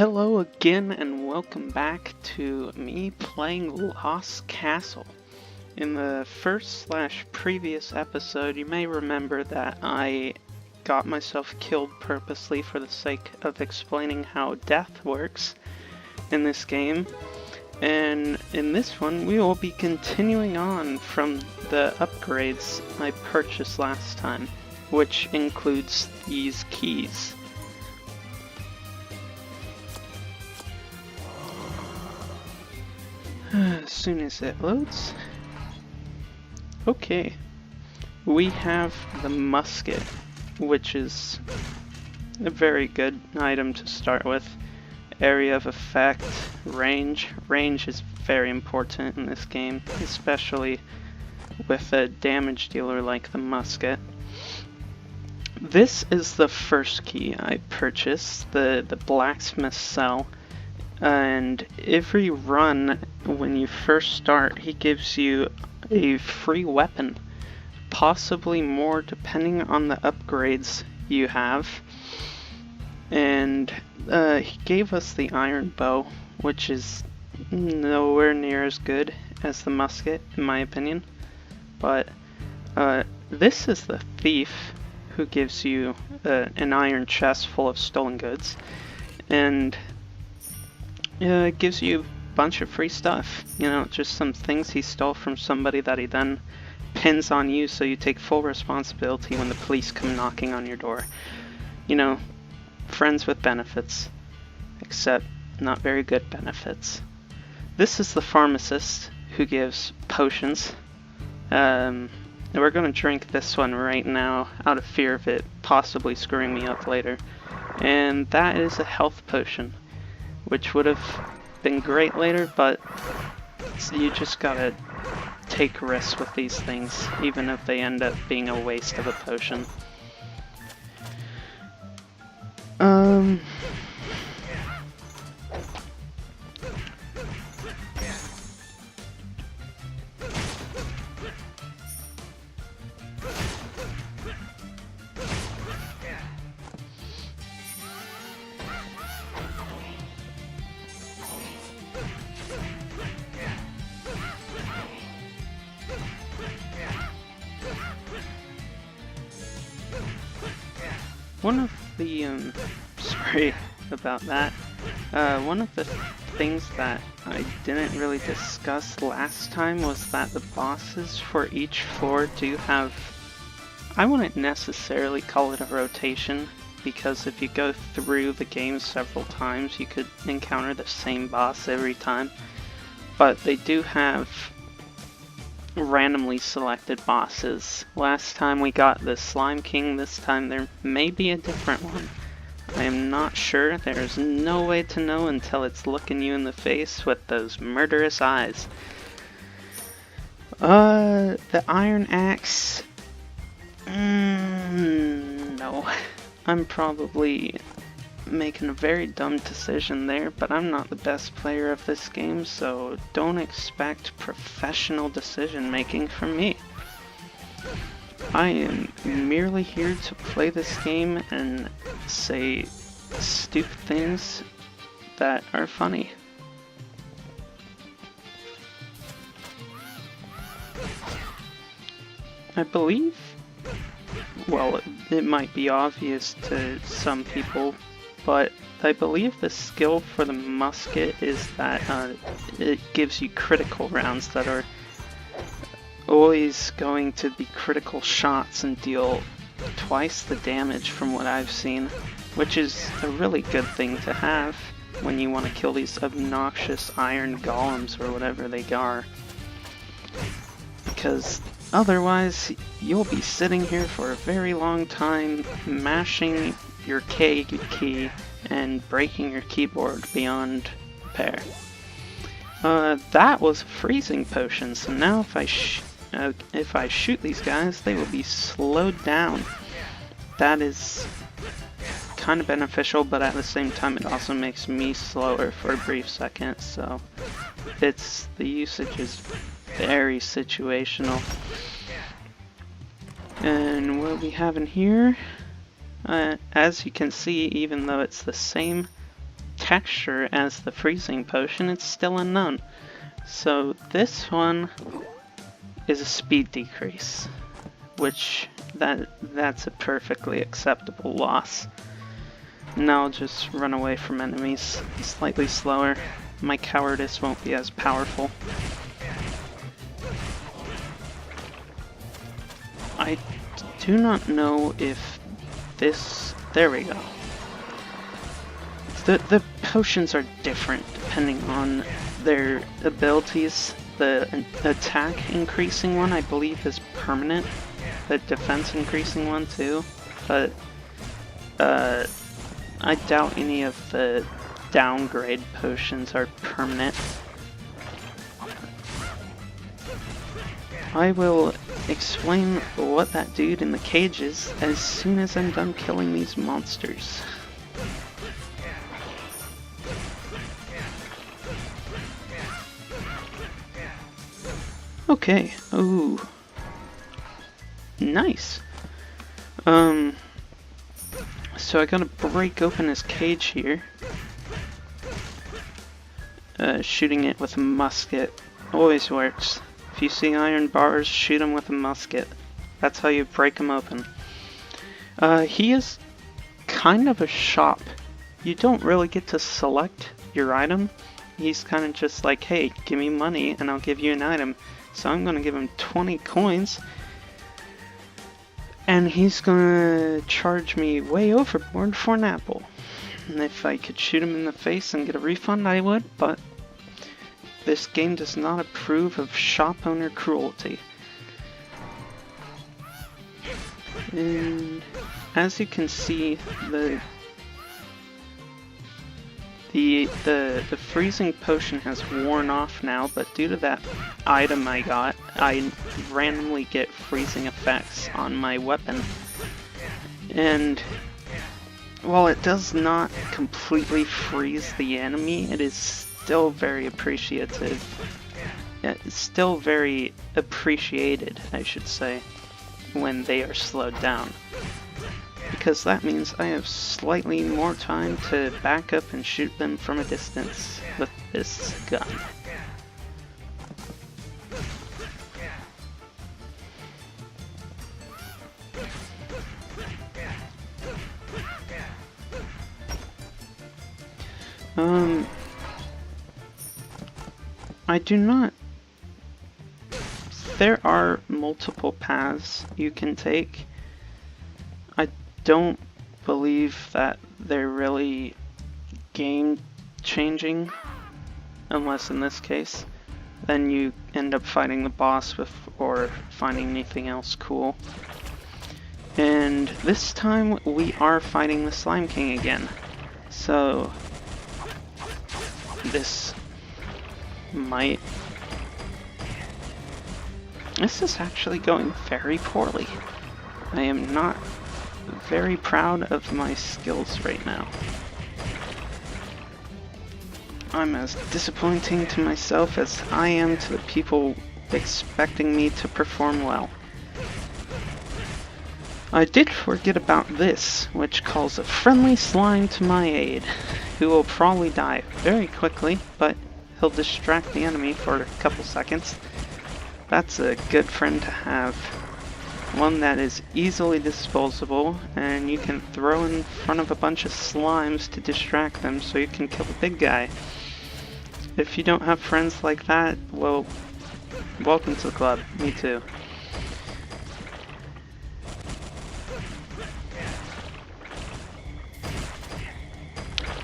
Hello again and welcome back to me playing Lost Castle. In the first/previous episode, you may remember that I got myself killed purposely for the sake of explaining how death works in this game. And in this one, we will be continuing on from the upgrades I purchased last time, which includes these keys. As soon as it loads. Okay, we have the musket, which is a very good item to start with. Area of effect, range. Range is very important in this game, especially with a damage dealer like the musket. This is the first key I purchased, the blacksmith cell. And every run, when you first start, he gives you a free weapon, possibly more depending on the upgrades you have. And he gave us the iron bow, which is nowhere near as good as the musket, in my opinion. But this is the thief, who gives you an iron chest full of stolen goods. And it gives you a bunch of free stuff, just some things he stole from somebody that he then pins on you, so you take full responsibility when the police come knocking on your door. Friends with benefits, except not very good benefits. This is the pharmacist, who gives potions. We're going to drink this one right now, out of fear of it possibly screwing me up later. And that is a health potion, which would have been great later, but you just gotta take risks with these things, even if they end up being a waste of a potion. One of the, sorry about that, one of the things that I didn't really discuss last time was that the bosses for each floor do have, I wouldn't necessarily call it a rotation, because if you go through the game several times you could encounter the same boss every time, but they do have randomly selected bosses. Last time we got the Slime King, this time there may be a different one. I am not sure, there's no way to know until it's looking you in the face with those murderous eyes. The Iron Axe, no. I'm probably making a very dumb decision there, but I'm not the best player of this game, so don't expect professional decision making from me. I am merely here to play this game and say stupid things that are funny. I believe, well, it might be obvious to some people, but I believe the skill for the musket is that it gives you critical rounds that are always going to be critical shots and deal twice the damage from what I've seen, which is a really good thing to have when you want to kill these obnoxious iron golems or whatever they are. Because otherwise, you'll be sitting here for a very long time, mashing your K key and breaking your keyboard beyond repair. That was a freezing potion, so now if I shoot these guys, they will be slowed down. That is kind of beneficial, but at the same time it also makes me slower for a brief second, so the usage is very situational. And what we have in here, as you can see, even though it's the same texture as the freezing potion, it's still unknown. So this one is a speed decrease, which that's a perfectly acceptable loss. Now I'll just run away from enemies slightly slower. My cowardice won't be as powerful. I do not know if this... There we go. The potions are different depending on their abilities. The attack increasing one, I believe, is permanent. The defense increasing one too. But I doubt any of the downgrade potions are permanent. I will explain what that dude in the cage is as soon as I'm done killing these monsters. Okay, ooh. Nice. So I gotta break open his cage here. Shooting it with a musket always works. If you see iron bars, shoot them with a musket. That's how you break them open. He is kind of a shop. You don't really get to select your item. He's kind of just like, hey, give me money and I'll give you an item. So I'm going to give him 20 coins. And he's going to charge me way overboard for an apple. And if I could shoot him in the face and get a refund, I would, but this game does not approve of shop owner cruelty. And as you can see, the freezing potion has worn off now, but due to that item I got, I randomly get freezing effects on my weapon. And while it does not completely freeze the enemy, it is still very appreciative. It's still very appreciated, I should say, when they are slowed down. Because that means I have slightly more time to back up and shoot them from a distance with this gun. I do not... There are multiple paths you can take. I don't believe that they're really game changing, unless in this case. Then you end up fighting the boss or finding anything else cool. And this time we are fighting the Slime King again. So this might... This is actually going very poorly. I am not very proud of my skills right now. I'm as disappointing to myself as I am to the people expecting me to perform well. I did forget about this, which calls a friendly slime to my aid, who will probably die very quickly, but he'll distract the enemy for a couple seconds. That's a good friend to have. One that is easily disposable, and you can throw in front of a bunch of slimes to distract them so you can kill the big guy. If you don't have friends like that, well, welcome to the club. Me too.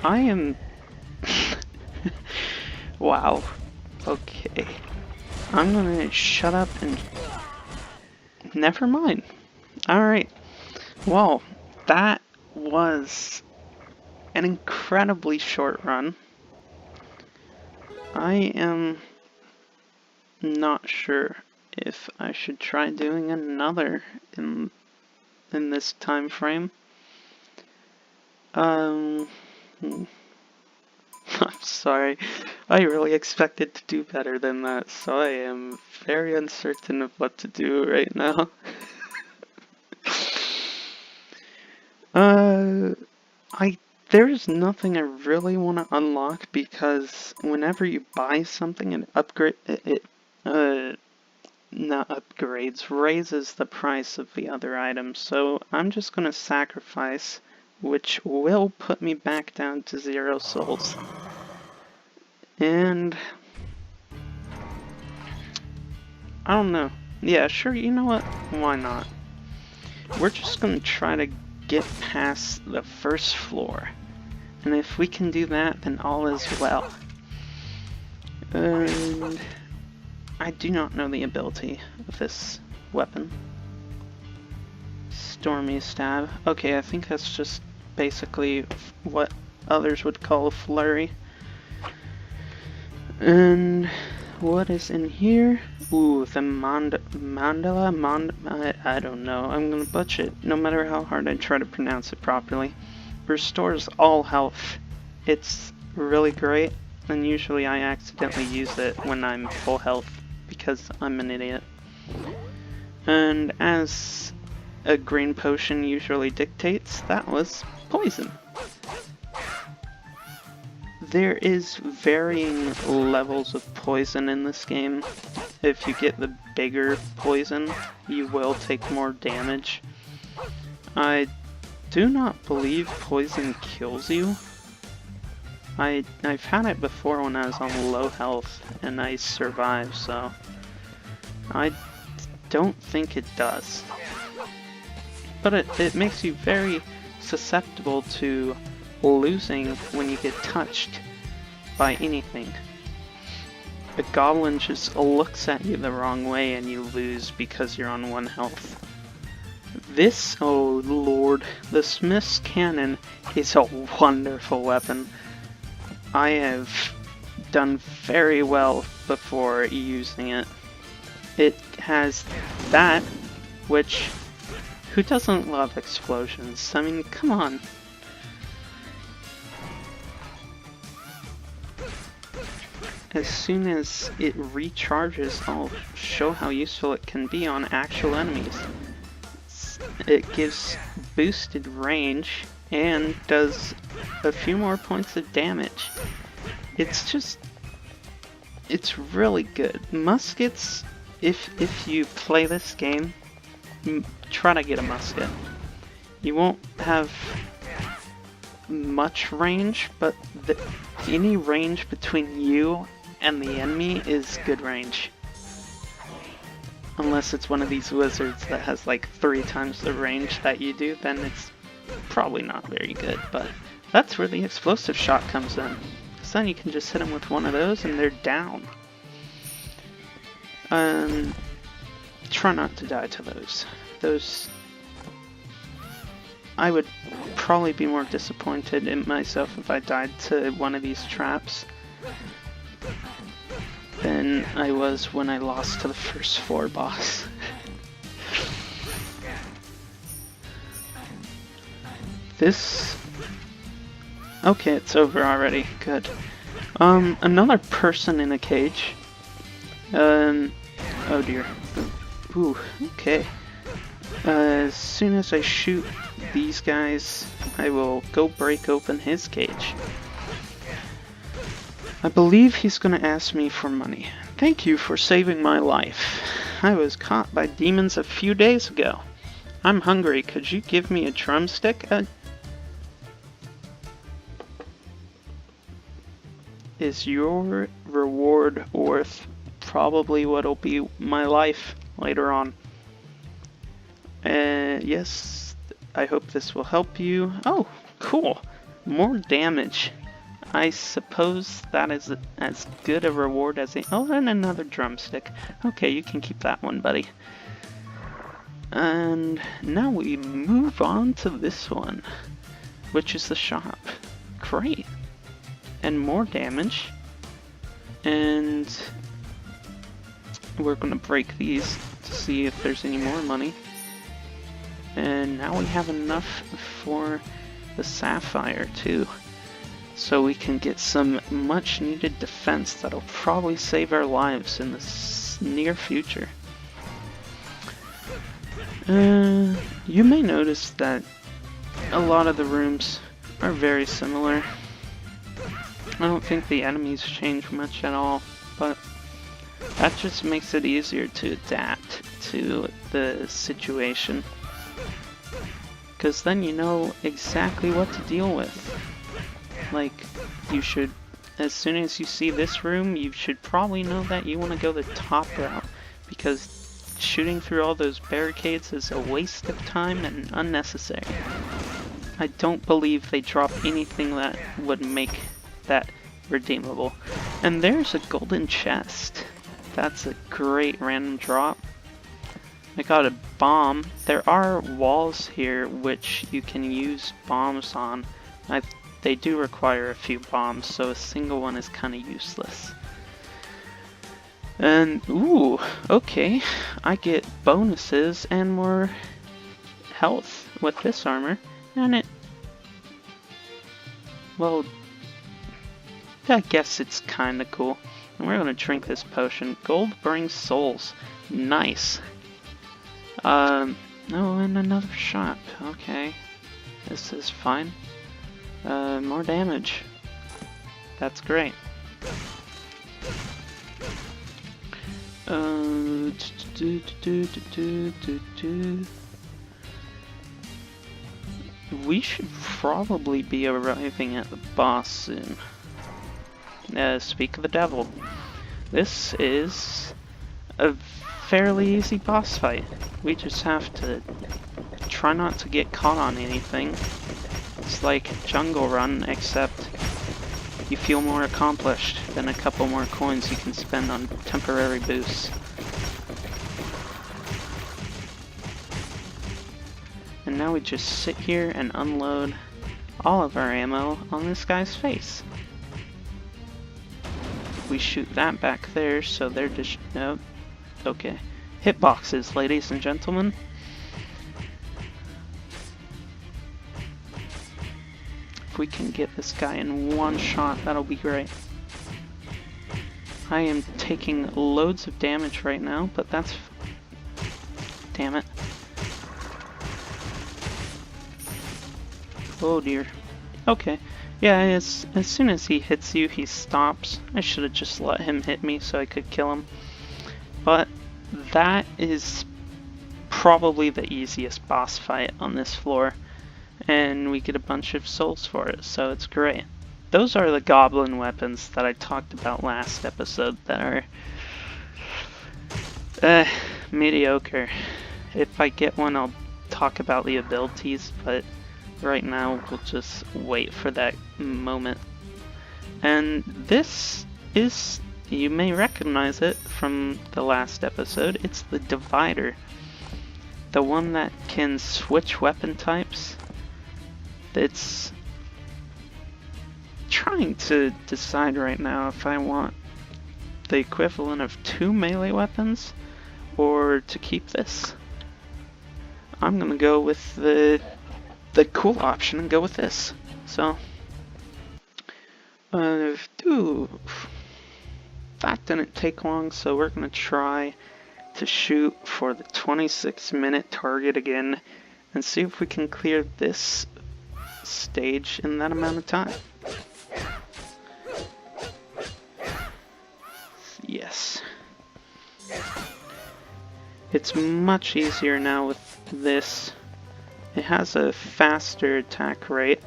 I am... Wow. Okay. I'm gonna shut up and... Never mind. Alright. Well, that was an incredibly short run. I am not sure if I should try doing another in this time frame. I'm sorry. I really expected to do better than that, so I am very uncertain of what to do right now. I There's nothing I really want to unlock because whenever you buy something and upgrade it, not upgrades, raises the price of the other items. So I'm just gonna sacrifice, which will put me back down to 0 souls. And I don't know. Yeah, sure, you know what? Why not? We're just gonna try to get past the first floor. And if we can do that, then all is well. And I do not know the ability of this weapon. Stormy Stab. Okay, I think that's just basically what others would call a flurry. And what is in here? Ooh, the mandala? I don't know. I'm gonna butcher it, no matter how hard I try to pronounce it properly. Restores all health. It's really great, and usually I accidentally use it when I'm full health because I'm an idiot. And as a green potion usually dictates, that was poison. There is varying levels of poison in this game. If you get the bigger poison, you will take more damage. I do not believe poison kills you. I've had it before when I was on low health and I survived, so I don't think it does. But it makes you very susceptible to losing when you get touched by anything. A goblin just looks at you the wrong way and you lose because you're on 1 health. This, oh lord, the Smith's Cannon is a wonderful weapon. I have done very well before using it. It has that, which, who doesn't love explosions? I mean, come on. As soon as it recharges, I'll show how useful it can be on actual enemies. It gives boosted range and does a few more points of damage. It's really good. Muskets, if you play this game, try to get a musket. You won't have much range, but any range between you and the enemy is good range. Unless it's one of these wizards that has like 3 times the range that you do, then it's probably not very good. But that's where the explosive shot comes in. Because then you can just hit them with one of those and they're down. Try not to die to those. Those... I would probably be more disappointed in myself if I died to one of these traps than I was when I lost to the first floor boss. This... okay, it's over already. Good. Another person in a cage. Oh dear. Ooh, okay. As soon as I shoot these guys, I will go break open his cage. I believe he's gonna ask me for money. Thank you for saving my life. I was caught by demons a few days ago. I'm hungry. Could you give me a drumstick? Is your reward worth probably what'll be my life later on? Yes, I hope this will help you. Oh, cool. More damage. I suppose that is as good a reward as oh, and another drumstick. Okay, you can keep that one, buddy. And now we move on to this one, which is the shop. Great. And more damage. And we're gonna break these to see if there's any more money. And now we have enough for the sapphire too. So we can get some much needed defense that'll probably save our lives in the near future. You may notice that a lot of the rooms are very similar. I don't think the enemies change much at all, but that just makes it easier to adapt to the situation. Because then you know exactly what to deal with. Like, you should, as soon as you see this room, you should probably know that you want to go the top route. Because shooting through all those barricades is a waste of time and unnecessary. I don't believe they drop anything that would make that redeemable. And there's a golden chest. That's a great random drop. I got a bomb. There are walls here which you can use bombs on. They do require a few bombs, so a single one is kind of useless. And, ooh, okay. I get bonuses and more health with this armor. And it... well, I guess it's kind of cool. And we're going to drink this potion. Gold brings souls. Nice. Oh, and another shop. Okay. This is fine. More damage. That's great. We should probably be arriving at the boss soon. Speak of the devil. This is a fairly easy boss fight. We just have to try not to get caught on anything. It's like Jungle Run, except you feel more accomplished than a couple more coins you can spend on temporary boosts. And now we just sit here and unload all of our ammo on this guy's face. We shoot that back there, so they're just... no. Okay. Hitboxes, ladies and gentlemen. If we can get this guy in one shot, that'll be great. I am taking loads of damage right now, but that's... damn it. Oh dear. Okay. Yeah, as soon as he hits you, he stops. I should have just let him hit me so I could kill him. But that is probably the easiest boss fight on this floor. And we get a bunch of souls for it, so it's great. Those are the goblin weapons that I talked about last episode that are mediocre. If I get one, I'll talk about the abilities, but right now we'll just wait for that moment. And this is, you may recognize it from the last episode, it's the divider. The one that can switch weapon types. It's trying to decide right now if I want the equivalent of 2 melee weapons or to keep this. I'm gonna go with the cool option and go with this. So, that didn't take long, so we're gonna try to shoot for the 26-minute target again and see if we can clear this stage in that amount of time. Yes. It's much easier now with this. It has a faster attack rate,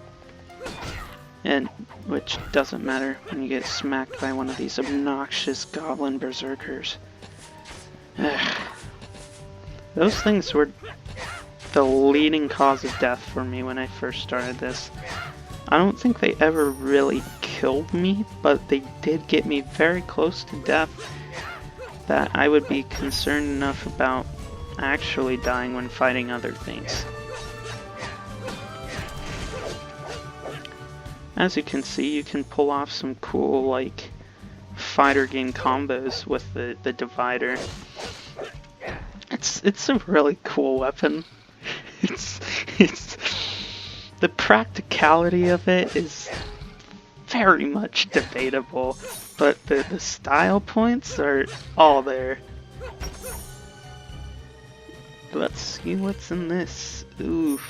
and which doesn't matter when you get smacked by one of these obnoxious goblin berserkers. Those things were the leading cause of death for me when I first started this. I don't think they ever really killed me, but they did get me very close to death that I would be concerned enough about actually dying when fighting other things. As you can see, you can pull off some cool, like, fighter game combos with the divider. It's a really cool weapon. It's the practicality of it is very much debatable, but the style points are all there. Let's see what's in this. Oof.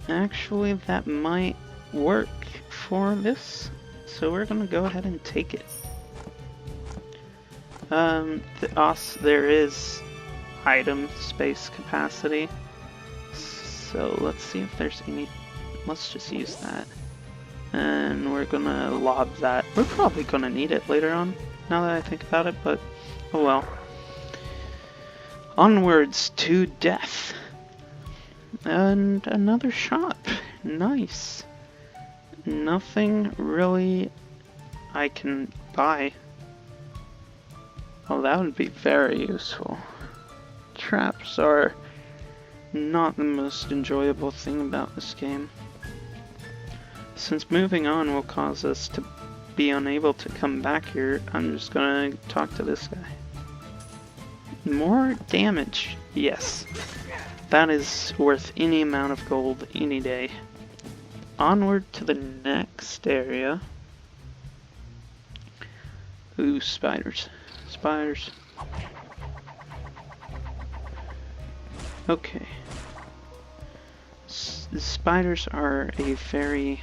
actually that might work for this, so we're gonna go ahead and take it. There is item space capacity, so let's see if there's any. Let's just use that, and we're gonna lob that. We're probably gonna need it later on, now that I think about it, but oh well. Onwards to death. And another shop. Nice. Nothing really I can buy. Oh, that would be very useful. Traps are not the most enjoyable thing about this game. Since moving on will cause us to be unable to come back here, I'm just gonna talk to this guy. More damage, yes. That is worth any amount of gold any day. Onward to the next area. Ooh, spiders. Spiders. Okay. Spiders are a very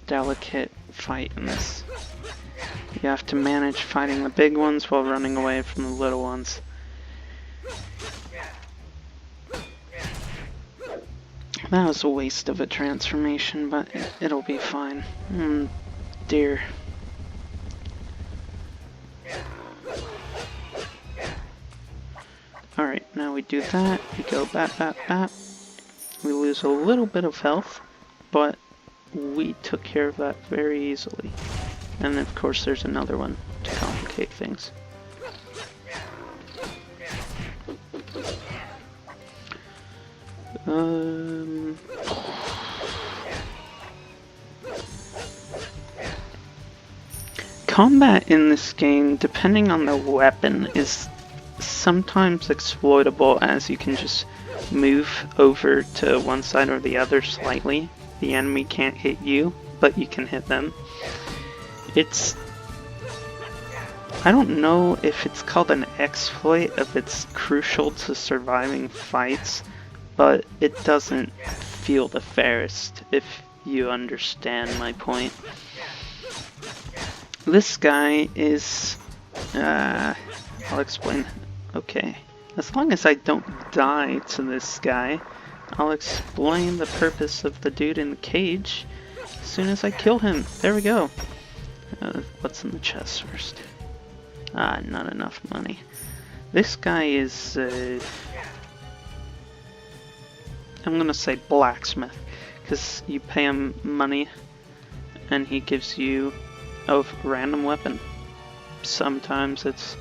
delicate fight in this. You have to manage fighting the big ones while running away from the little ones. That was a waste of a transformation, but it'll be fine. Dear. Alright, now we do that. We go bat, bat, bat. We lose a little bit of health, but we took care of that very easily. And of course there's another one to complicate things. Combat in this game, depending on the weapon, is sometimes exploitable, as you can just move over to one side or the other slightly. The enemy can't hit you, but you can hit them. I don't know if it's called an exploit, if it's crucial to surviving fights, but it doesn't feel the fairest, if you understand my point. This guy is, I'll explain. Okay, as long as I don't die to this guy, I'll explain the purpose of the dude in the cage as soon as I kill him. There we go. What's in the chest first? Not enough money. This guy is, I'm gonna say blacksmith, because you pay him money and he gives you a random weapon. Sometimes it's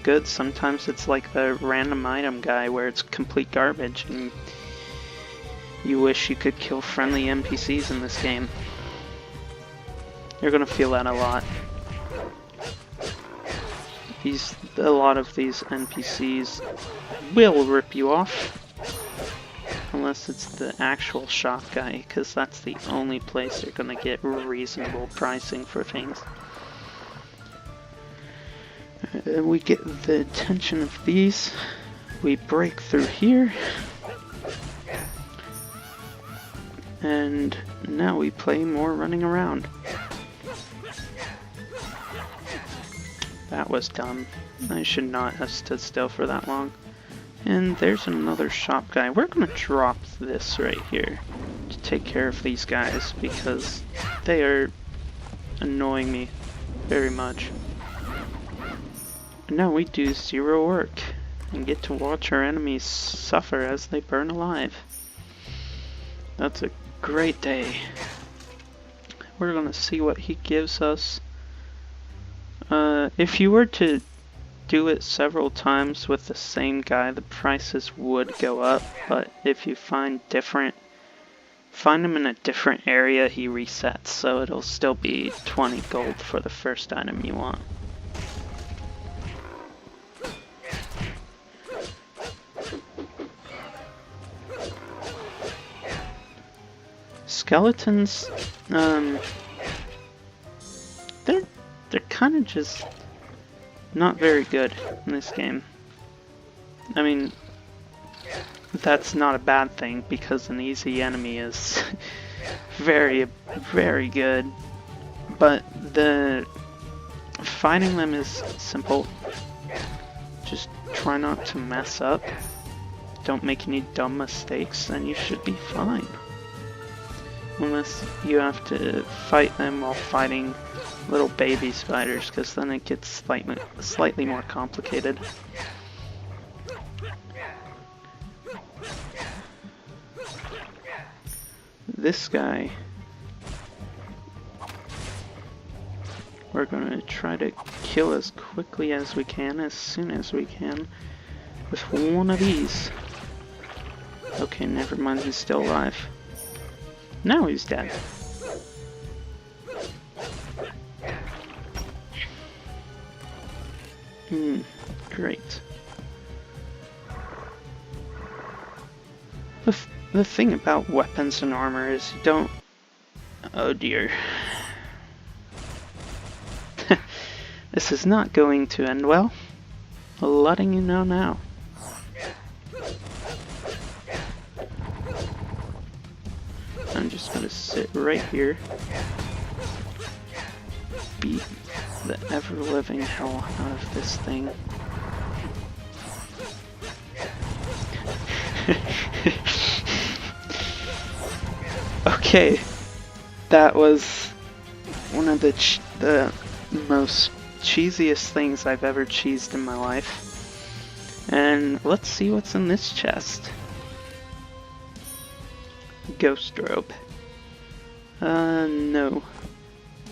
good, sometimes it's like the random item guy where it's complete garbage and you wish you could kill friendly NPCs in this game. You're gonna feel that a lot. A lot of these NPCs will rip you off, unless it's the actual shop guy, because that's the only place you're gonna get reasonable pricing for things. We get the attention of these, we break through here, and now we play more running around. That was dumb. I should not have stood still for that long. And there's another shop guy. We're gonna drop this right here to take care of these guys because they are annoying me very much. And now we do zero work and get to watch our enemies suffer as they burn alive. That's a great day. We're gonna see what he gives us. If you were to do it several times with the same guy, the prices would go up, but if you find him in a different area, he resets, so it'll still be 20 gold for the first item you want. Skeletons, they're kind of just not very good in this game. I mean, that's not a bad thing, because an easy enemy is very, very good. But the fighting them is simple. Just try not to mess up. Don't make any dumb mistakes, and you should be fine. Unless you have to fight them while fighting little baby spiders, because then it gets slightly more complicated. This guy, we're gonna try to kill as quickly as we can, as soon as we can, with one of these. Okay, never mind, he's still alive. Now he's dead. Great. The thing about weapons and armor is you don't... Oh dear. This is not going to end well. Letting you know now. I'm just gonna sit right here. Beat the ever-living hell out of this thing. Okay, that was one of the most cheesiest things I've ever cheesed in my life. And let's see what's in this chest. Ghost robe. No.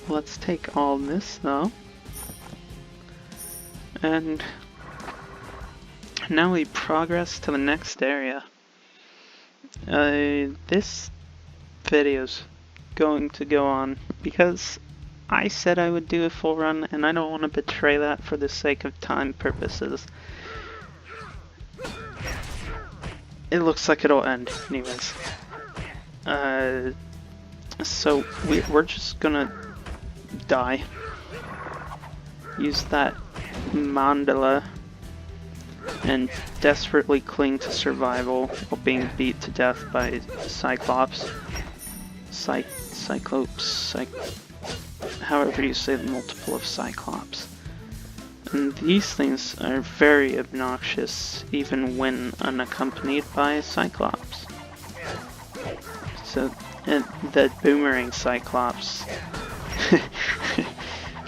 Let's take all this though. And now we progress to the next area. This video's going to go on because I said I would do a full run, and I don't want to betray that for the sake of time purposes. It looks like it'll end anyways. So we're just gonna die. Use that mandala and desperately cling to survival while being beat to death by Cyclops. Cyclops, however you say the multiple of Cyclops. And these things are very obnoxious even when unaccompanied by a Cyclops. So, the boomerang Cyclops,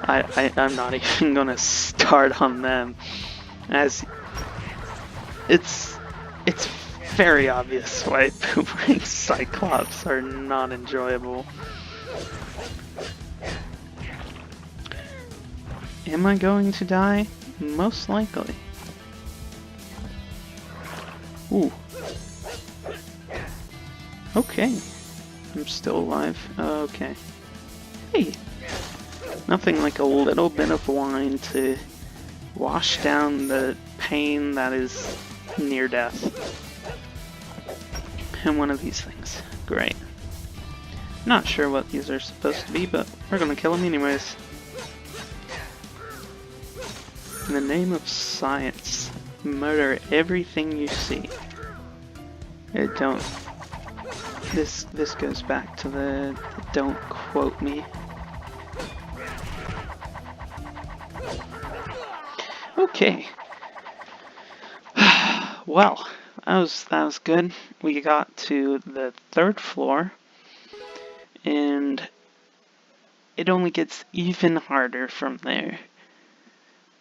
I'm not even gonna start on them, as it's very obvious why boomerang Cyclops are not enjoyable. Am I going to die? Most likely. Ooh. Okay. I'm still alive. Okay. Hey! Nothing like a little bit of wine to wash down the pain that is near death. And one of these things. Great. Not sure what these are supposed to be, but we're gonna kill them anyways. In the name of science, murder everything you see. This goes back to the don't quote me. Okay. Well, that was good. We got to the 3rd floor, and it only gets even harder from there.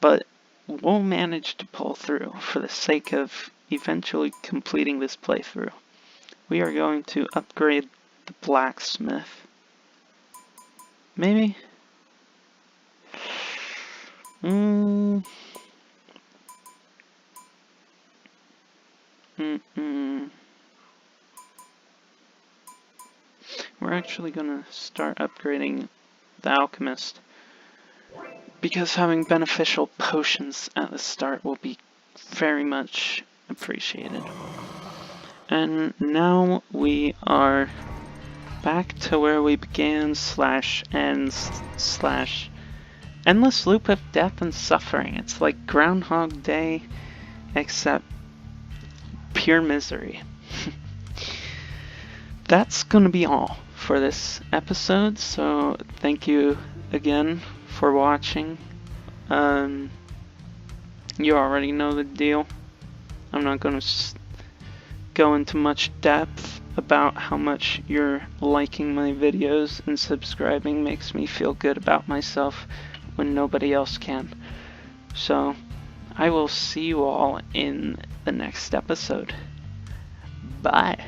But we'll manage to pull through for the sake of eventually completing this playthrough. We are going to upgrade the blacksmith. Maybe? We're actually gonna start upgrading the alchemist, because having beneficial potions at the start will be very much appreciated. And now we are back to where we began / ends / endless loop of death and suffering. It's like Groundhog Day, except pure misery. That's gonna be all for this episode, so thank you again for watching. You already know the deal. I'm not gonna go into much depth about how much you're liking my videos and subscribing. Makes me feel good about myself when nobody else can. So I will see you all in the next episode. Bye.